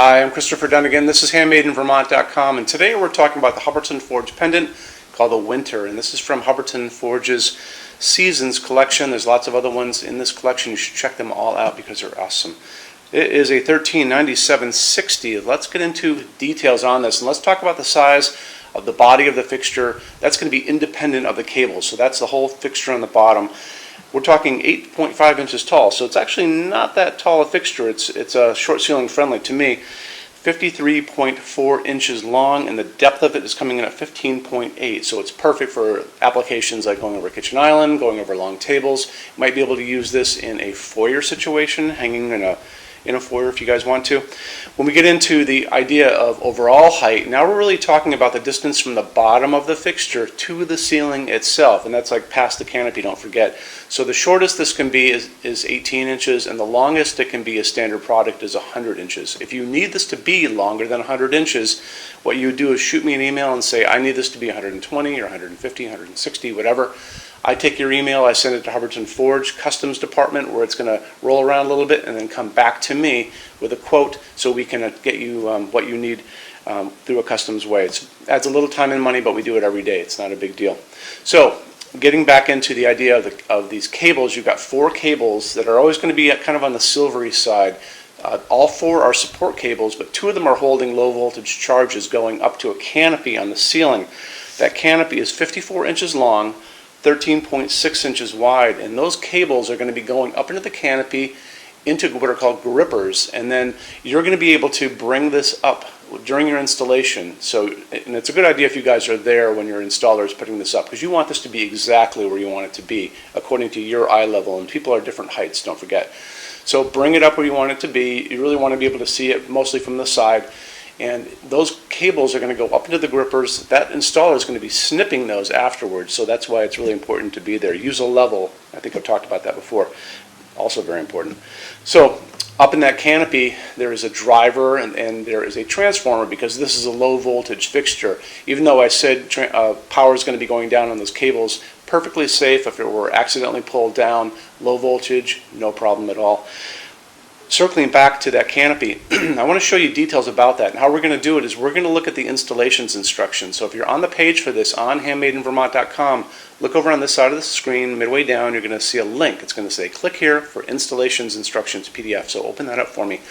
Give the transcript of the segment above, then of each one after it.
Hi, I'm Christopher Dunn again. This is HandmadeInVermont.com, and today we're talking about the Hubbardton Forge pendant called the Winter, and this is from Hubbardton Forge's Seasons collection. There's lots of other ones in this collection. You should check them all out because they're awesome. It is a 1397/60. Let's get into details on this, and let's talk about the size of the body of the fixture. That's going to be independent of the cable, so that's the whole fixture on the bottom. We're talking 8.5 inches tall, so it's actually not that tall a fixture. It's short ceiling friendly to me. 53.4 inches long, and the depth of it is coming in at 15.8, so it's perfect for applications like going over a kitchen island, going over long tables. You might be able to use this in a foyer situation, hanging in a foyer if you guys want to. When we get into the idea of overall height, now we're really talking about the distance from the bottom of the fixture to the ceiling itself, and that's like past the canopy, don't forget. So the shortest this can be is 18 inches, and the longest it can be, a standard product, is 100 inches. If you need this to be longer than 100 inches, what you do is shoot me an email and say, I need this to be 120 or 150, 160, whatever. I take your email, I send it to Hubbardton Forge Customs Department, where it's going to roll around a little bit and then come back to me with a quote so we can get you what you need through a customs way. It adds a little time and money, but we do it every day. It's not a big deal. So, getting back into the idea of these cables, you've got 4 cables that are always going to be kind of on the silvery side. All 4 are support cables, but 2 of them are holding low voltage charges going up to a canopy on the ceiling. That canopy is 54 inches long, 13.6 inches wide, and those cables are going to be going up into the canopy into what are called grippers, and then you're going to be able to bring this up during your installation. So, and it's a good idea if you guys are there when your installer is putting this up, because you want this to be exactly where you want it to be according to your eye level, and people are different heights, don't forget. So bring it up where you want it to be. You really want to be able to see it mostly from the side. And those cables are going to go up into the grippers. That installer is going to be snipping those afterwards, so that's why it's really important to be there. Use a level. I think I've talked about that before. Also very important. So up in that canopy, there is a driver and there is a transformer, because this is a low voltage fixture. Even though I said power is going to be going down on those cables, perfectly safe. If it were accidentally pulled down, low voltage, no problem at all. Circling back to that canopy, I want to show you details about that. And how we're going to do it is we're going to look at the installations instructions. So if you're on the page for this on HandmadeInVermont.com, look over on this side of the screen, midway down, you're going to see a link. It's going to say, click here for installations instructions PDF. So open that up for me.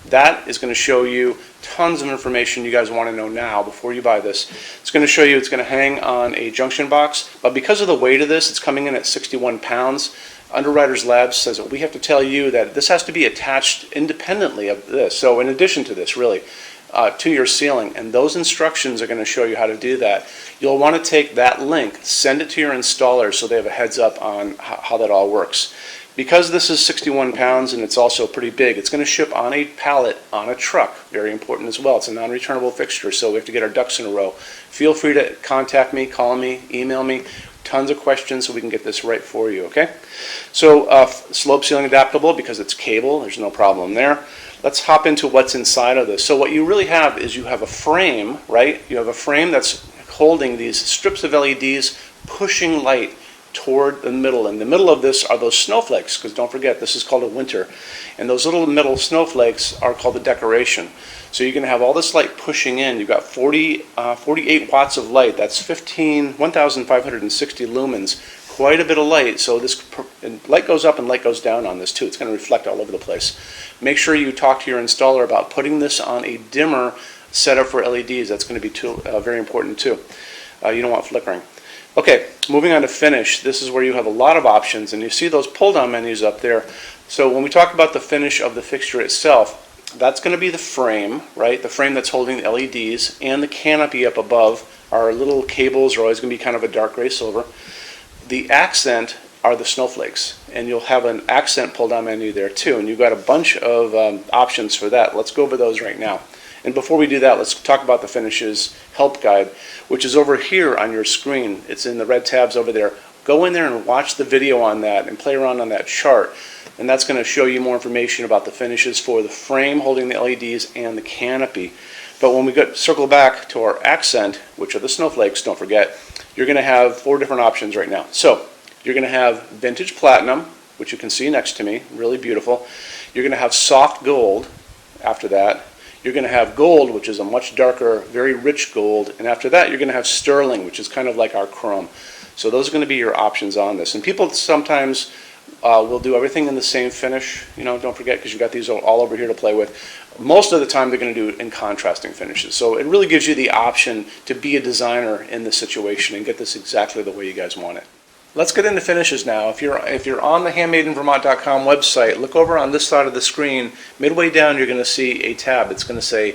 That is going to show you tons of information you guys want to know now before you buy this. It's going to show you it's going to hang on a junction box, but because of the weight of this, it's coming in at 61 pounds. Underwriters Labs says that we have to tell you that this has to be attached independently of this. So in addition to this, really, to your ceiling, and those instructions are going to show you how to do that. You'll want to take that link, send it to your installer so they have a heads up on how that all works. Because this is 61 pounds and it's also pretty big, it's going to ship on a pallet on a truck. Very important as well. It's a non-returnable fixture, so we have to get our ducks in a row. Feel free to contact me, call me, email me. Tons of questions so we can get this right for you, okay? So slope ceiling adaptable because it's cable, there's no problem there. Let's hop into what's inside of this. So what you really have is you have a frame, right? You have a frame that's holding these strips of LEDs pushing light toward the middle. In the middle of this are those snowflakes, because don't forget, this is called a winter. And those little metal snowflakes are called the decoration. So you're going to have all this light pushing in. You've got 48 watts of light. That's 1,560 lumens. Quite a bit of light. So this light goes up and light goes down on this too. It's going to reflect all over the place. Make sure you talk to your installer about putting this on a dimmer setup for LEDs. That's going to be very important too. You don't want flickering. Okay, moving on to finish. This is where you have a lot of options, and you see those pull-down menus up there. So when we talk about the finish of the fixture itself, that's going to be the frame, right? The frame that's holding the LEDs, and the canopy up above. Our little cables are always going to be kind of a dark gray silver. The accent are the snowflakes, and you'll have an accent pull-down menu there too, and you've got a bunch of options for that. Let's go over those right now. And before we do that, let's talk about the finishes help guide, which is over here on your screen. It's in the red tabs over there. Go in there and watch the video on that and play around on that chart. And that's going to show you more information about the finishes for the frame holding the LEDs and the canopy. But when we circle back to our accent, which are the snowflakes, don't forget, you're going to have 4 different options right now. So you're going to have vintage platinum, which you can see next to me, really beautiful. You're going to have soft gold after that. You're going to have gold, which is a much darker, very rich gold, and after that you're going to have sterling, which is kind of like our chrome. So those are going to be your options on this. And people sometimes will do everything in the same finish. You know, don't forget, because you've got these all over here to play with. Most of the time they're going to do it in contrasting finishes. So it really gives you the option to be a designer in this situation and get this exactly the way you guys want it. Let's get into finishes now. If you're on the HandmadeInVermont.com website, look over on this side of the screen. Midway down, you're going to see a tab. It's going to say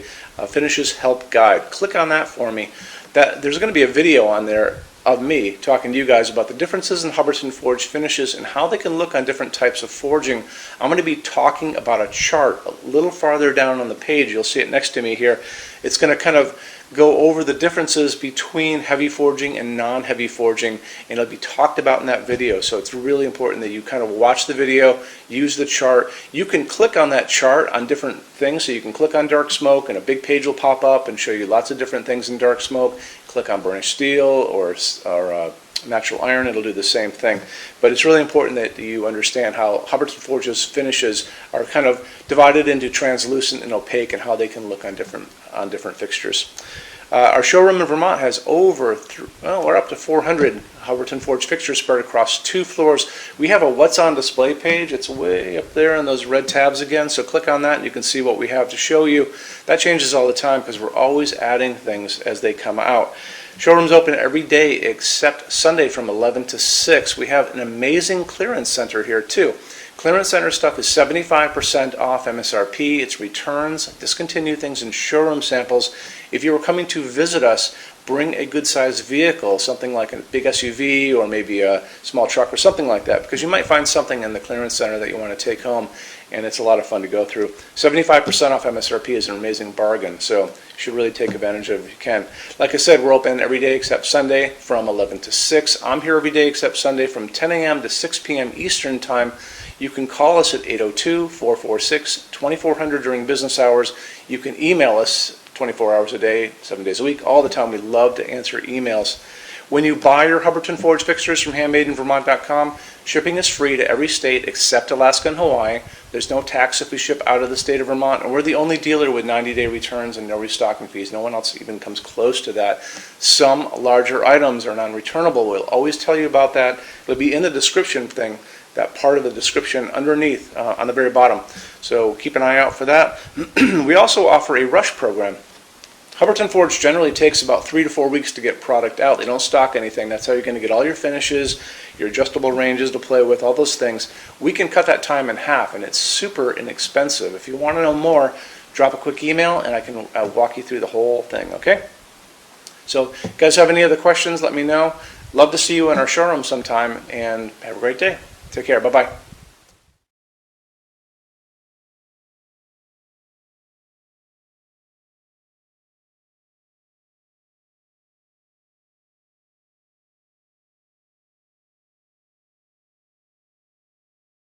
Finishes Help Guide. Click on that for me. There's going to be a video on there of me talking to you guys about the differences in Hubbardton forged finishes and how they can look on different types of forging. I'm going to be talking about a chart a little farther down on the page. You'll see it next to me here. It's going to kind of go over the differences between heavy forging and non-heavy forging, and it'll be talked about in that video. So it's really important that you kind of watch the video, use the chart. You can click on that chart on different things. So you can click on dark smoke and a big page will pop up and show you lots of different things in dark smoke. Click on burnished steel or natural iron, it'll do the same thing. But it's really important that you understand how Hubbardton Forge's finishes are kind of divided into translucent and opaque and how they can look on different fixtures. Our showroom in Vermont has we're up to 400 Hubbardton Forge fixtures spread across 2 floors. We have a What's on Display page. It's way up there in those red tabs again, so click on that and you can see what we have to show you. That changes all the time because we're always adding things as they come out. Showroom's open every day except Sunday from 11 to 6. We have an amazing clearance center here too. Clearance center stuff is 75% off MSRP. It's returns, discontinued things, and showroom samples. If you were coming to visit us, bring a good-sized vehicle, something like a big SUV or maybe a small truck or something like that, because you might find something in the clearance center that you want to take home, and it's a lot of fun to go through. 75% off MSRP is an amazing bargain, so you should really take advantage of it if you can. Like I said, we're open every day except Sunday from 11 to 6. I'm here every day except Sunday from 10 a.m. to 6 p.m. Eastern Time. You can call us at 802-446-2400 during business hours. You can email us 24 hours a day, 7 days a week, all the time. We love to answer emails. When you buy your Hubbardton Forge fixtures from HandmadeInVermont.com, shipping is free to every state except Alaska and Hawaii. There's no tax if we ship out of the state of Vermont, and we're the only dealer with 90-day returns and no restocking fees. No one else even comes close to that. Some larger items are non-returnable. We'll always tell you about that. It'll be in the description thing, that part of the description underneath on the very bottom. So keep an eye out for that. We also offer a rush program. Hubbardton Forge generally takes about 3 to 4 weeks to get product out. They don't stock anything. That's how you're going to get all your finishes, your adjustable ranges to play with, all those things. We can cut that time in half, and it's super inexpensive. If you want to know more, drop a quick email, and I can walk you through the whole thing, okay? So, if you guys have any other questions, let me know. Love to see you in our showroom sometime, and have a great day. Take care. Bye-bye.